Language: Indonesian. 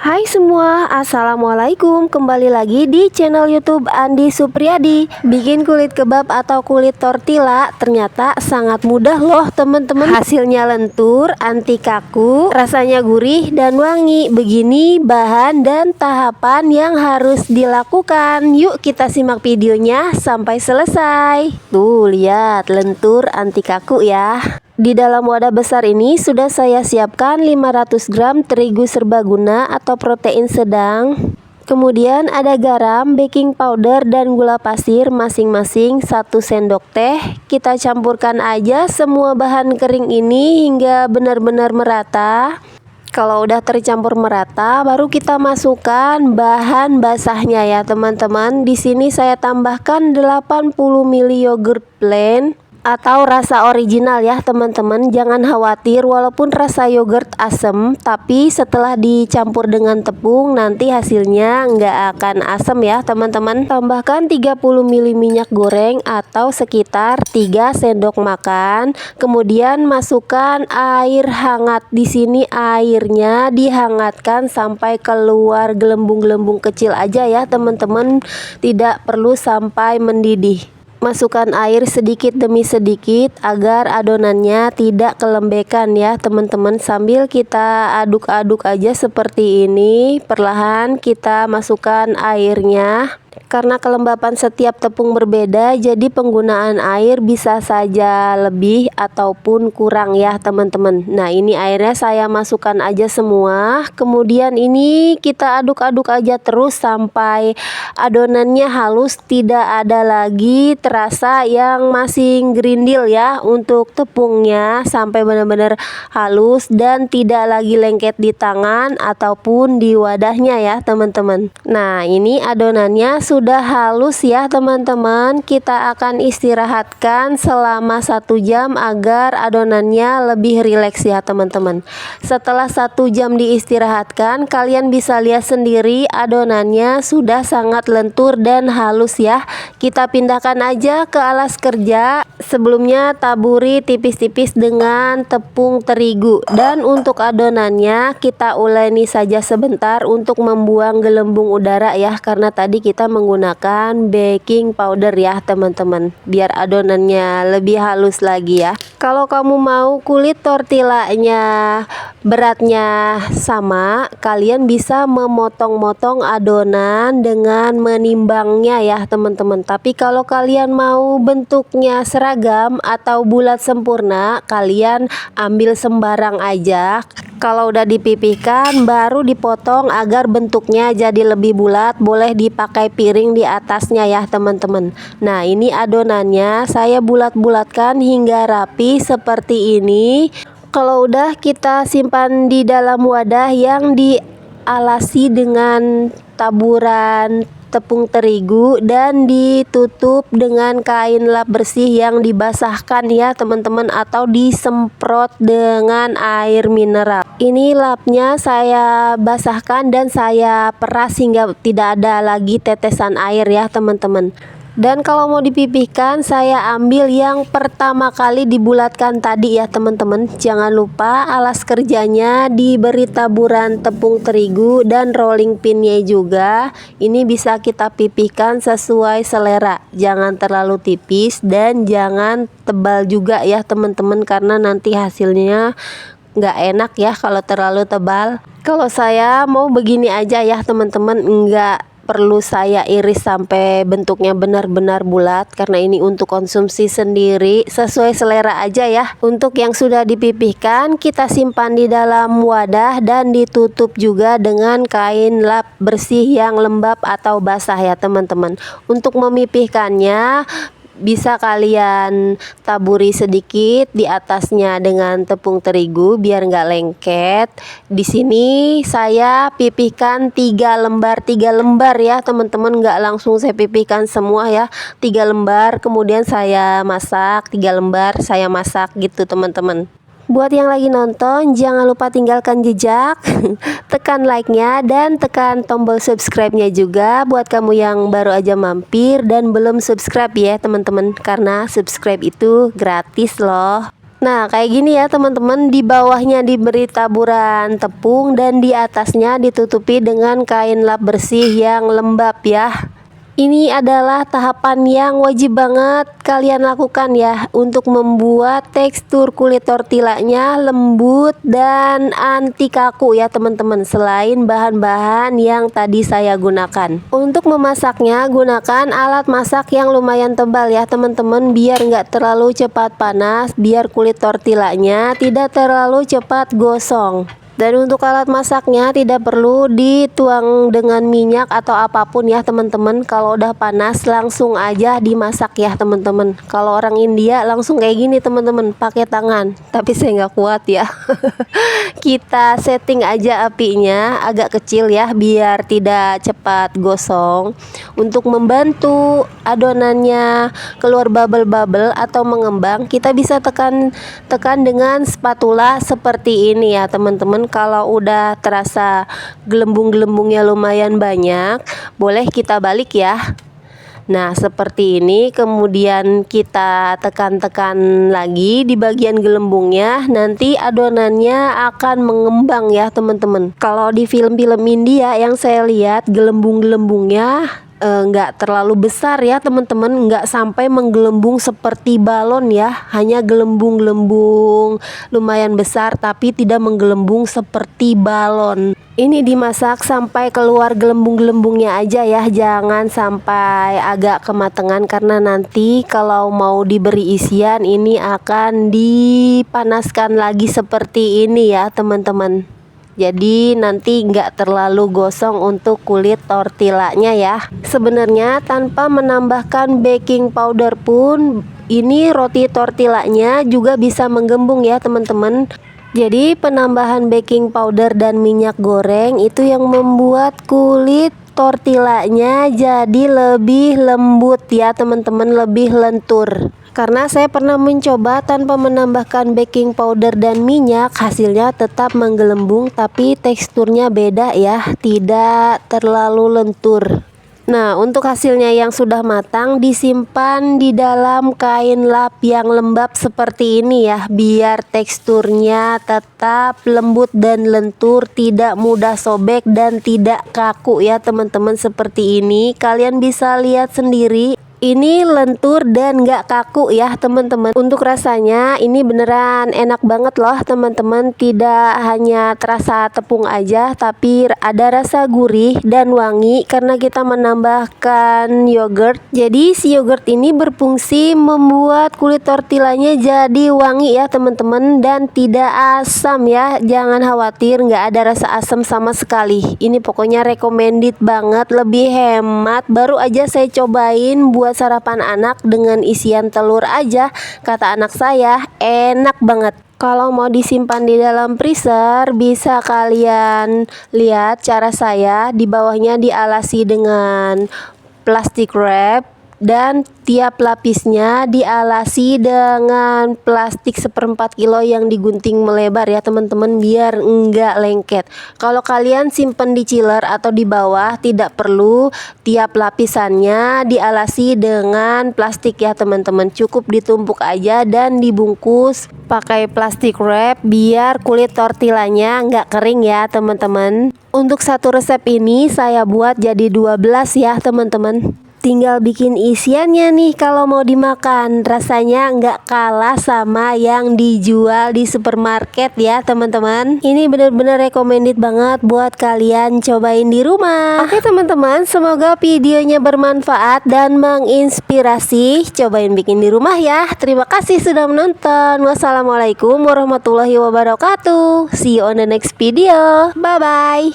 Hai semua, assalamualaikum. Kembali lagi di channel YouTube Andi Supriyadi. Bikin kulit kebab atau kulit tortilla ternyata sangat mudah loh teman-teman. Hasilnya lentur, anti kaku, rasanya gurih dan wangi. Begini bahan dan tahapan yang harus dilakukan. Yuk kita simak videonya sampai selesai. Tuh lihat, lentur anti kaku ya. Di dalam wadah besar ini sudah saya siapkan 500 gram terigu serbaguna atau protein sedang. Kemudian ada garam, baking powder, dan gula pasir masing-masing 1 sendok teh. Kita campurkan aja semua bahan kering ini hingga benar-benar merata. Kalau udah tercampur merata, baru kita masukkan bahan basahnya ya teman-teman. Di sini saya tambahkan 80 ml yogurt plain atau rasa original ya teman-teman. Jangan khawatir walaupun rasa yogurt asam, tapi setelah dicampur dengan tepung nanti hasilnya nggak akan asam ya teman-teman. Tambahkan 30 ml minyak goreng atau sekitar 3 sendok makan. Kemudian masukkan air hangat. Di sini airnya dihangatkan sampai keluar gelembung-gelembung kecil aja ya teman-teman, tidak perlu sampai mendidih. Masukkan air sedikit demi sedikit agar adonannya tidak kelembekan ya teman-teman. Sambil kita aduk-aduk aja seperti ini. Perlahan kita masukkan airnya. Karena kelembapan setiap tepung berbeda, jadi penggunaan air bisa saja lebih ataupun kurang ya teman-teman. Nah ini airnya saya masukkan aja semua. Kemudian ini kita aduk-aduk aja terus sampai adonannya halus, tidak ada lagi terasa yang masih gerindil ya untuk tepungnya, sampai benar-benar halus dan tidak lagi lengket di tangan ataupun di wadahnya ya teman-teman. Nah ini adonannya sudah halus ya teman-teman. Kita akan istirahatkan selama 1 jam agar adonannya lebih rileks ya teman-teman. Setelah 1 jam diistirahatkan, kalian bisa lihat sendiri adonannya sudah sangat lentur dan halus ya. Kita pindahkan aja ke alas kerja. Sebelumnya taburi tipis-tipis dengan tepung terigu, dan untuk adonannya kita uleni saja sebentar untuk membuang gelembung udara ya, karena tadi kita menggunakan baking powder ya teman-teman, biar adonannya lebih halus lagi ya. Kalau kamu mau kulit tortillanya beratnya sama, kalian bisa memotong-motong adonan dengan menimbangnya ya teman-teman. Tapi kalau kalian mau bentuknya seragam atau bulat sempurna, kalian ambil sembarang aja. Kalau udah dipipihkan baru dipotong agar bentuknya jadi lebih bulat. Boleh dipakai piring di atasnya ya teman-teman. Nah ini adonannya saya bulat-bulatkan hingga rapi seperti ini. Kalau udah kita simpan di dalam wadah yang dialasi dengan taburan tepung terigu dan ditutup dengan kain lap bersih yang dibasahkan ya teman-teman, atau disemprot dengan air mineral. Ini lapnya saya basahkan dan saya peras hingga tidak ada lagi tetesan air ya teman-teman. Dan kalau mau dipipihkan, saya ambil yang pertama kali dibulatkan tadi ya teman-teman. Jangan lupa alas kerjanya diberi taburan tepung terigu dan rolling pinnya juga. Ini bisa kita pipihkan sesuai selera. Jangan terlalu tipis dan jangan tebal juga ya teman-teman, karena nanti hasilnya nggak enak ya kalau terlalu tebal. Kalau saya mau begini aja ya teman-teman, nggak perlu saya iris sampai bentuknya benar-benar bulat, karena ini untuk konsumsi sendiri, sesuai selera aja ya. Untuk yang sudah dipipihkan kita simpan di dalam wadah dan ditutup juga dengan kain lap bersih yang lembab atau basah ya teman-teman. Untuk memipihkannya bisa kalian taburi sedikit di atasnya dengan tepung terigu biar nggak lengket. Di sini saya pipihkan 3 lembar ya teman-teman, nggak langsung saya pipihkan semua ya. 3 lembar kemudian saya masak, 3 lembar saya masak gitu teman-teman. Buat yang lagi nonton, jangan lupa tinggalkan jejak, tekan like-nya dan tekan tombol subscribe-nya juga buat kamu yang baru aja mampir dan belum subscribe ya teman-teman, karena subscribe itu gratis loh. Nah, kayak gini ya teman-teman, di bawahnya diberi taburan tepung dan di atasnya ditutupi dengan kain lap bersih yang lembab ya. Ini adalah tahapan yang wajib banget kalian lakukan ya untuk membuat tekstur kulit tortillanya lembut dan anti kaku ya teman-teman, selain bahan-bahan yang tadi saya gunakan. Untuk memasaknya gunakan alat masak yang lumayan tebal ya teman-teman, biar nggak terlalu cepat panas, biar kulit tortillanya tidak terlalu cepat gosong. Dan untuk alat masaknya tidak perlu dituang dengan minyak atau apapun ya teman-teman. Kalau udah panas langsung aja dimasak ya teman-teman. Kalau orang India langsung kayak gini teman-teman, pakai tangan. Tapi saya nggak kuat ya. Kita setting aja apinya agak kecil ya, biar tidak cepat gosong. Untuk membantu adonannya keluar bubble-bubble atau mengembang, kita bisa tekan dengan spatula seperti ini ya teman-teman. Kalau udah terasa gelembung-gelembungnya lumayan banyak, boleh kita balik ya. Nah, seperti ini, kemudian kita tekan-tekan lagi di bagian gelembungnya, nanti adonannya akan mengembang ya teman-teman. Kalau di film-film India yang saya lihat, gelembung-gelembungnya nggak terlalu besar ya teman-teman, nggak sampai menggelembung seperti balon ya, hanya gelembung-gelembung lumayan besar tapi tidak menggelembung seperti balon. Ini dimasak sampai keluar gelembung-gelembungnya aja ya, jangan sampai agak kematangan, karena nanti kalau mau diberi isian ini akan dipanaskan lagi seperti ini ya teman-teman. Jadi nanti nggak terlalu gosong untuk kulit tortillanya ya. Sebenarnya tanpa menambahkan baking powder pun ini roti tortillanya juga bisa menggembung ya teman-teman. Jadi penambahan baking powder dan minyak goreng itu yang membuat kulit tortillanya jadi lebih lembut ya teman-teman, lebih lentur. Karena saya pernah mencoba tanpa menambahkan baking powder dan minyak, hasilnya tetap menggelembung tapi teksturnya beda ya, tidak terlalu lentur. Nah, untuk hasilnya yang sudah matang disimpan di dalam kain lap yang lembab seperti ini ya, biar teksturnya tetap lembut dan lentur, tidak mudah sobek dan tidak kaku ya teman-teman. Seperti ini kalian bisa lihat sendiri, ini lentur dan gak kaku ya teman-teman. Untuk rasanya ini beneran enak banget loh teman-teman, tidak hanya terasa tepung aja tapi ada rasa gurih dan wangi karena kita menambahkan yogurt. Jadi si yogurt ini berfungsi membuat kulit tortillanya jadi wangi ya teman-teman, dan tidak asam ya, jangan khawatir nggak ada rasa asam sama sekali. Ini pokoknya recommended banget, lebih hemat. Baru aja saya cobain buat sarapan anak dengan isian telur aja, kata anak saya enak banget. Kalau mau disimpan di dalam freezer bisa kalian lihat cara saya, di bawahnya dialasi dengan plastik wrap dan tiap lapisnya dialasi dengan plastik 1/4 kilo yang digunting melebar ya teman-teman, biar enggak lengket. Kalau kalian simpen di chiller atau di bawah tidak perlu tiap lapisannya dialasi dengan plastik ya teman-teman, cukup ditumpuk aja dan dibungkus pakai plastik wrap biar kulit tortillanya enggak kering ya teman-teman. Untuk satu resep ini saya buat jadi 12 ya teman-teman. Tinggal bikin isiannya nih kalau mau dimakan. Rasanya nggak kalah sama yang dijual di supermarket ya teman-teman. Ini bener-bener recommended banget buat kalian cobain di rumah. Oke teman-teman, semoga videonya bermanfaat dan menginspirasi. Cobain bikin di rumah ya. Terima kasih sudah menonton. Wassalamualaikum warahmatullahi wabarakatuh. See you on the next video. Bye bye.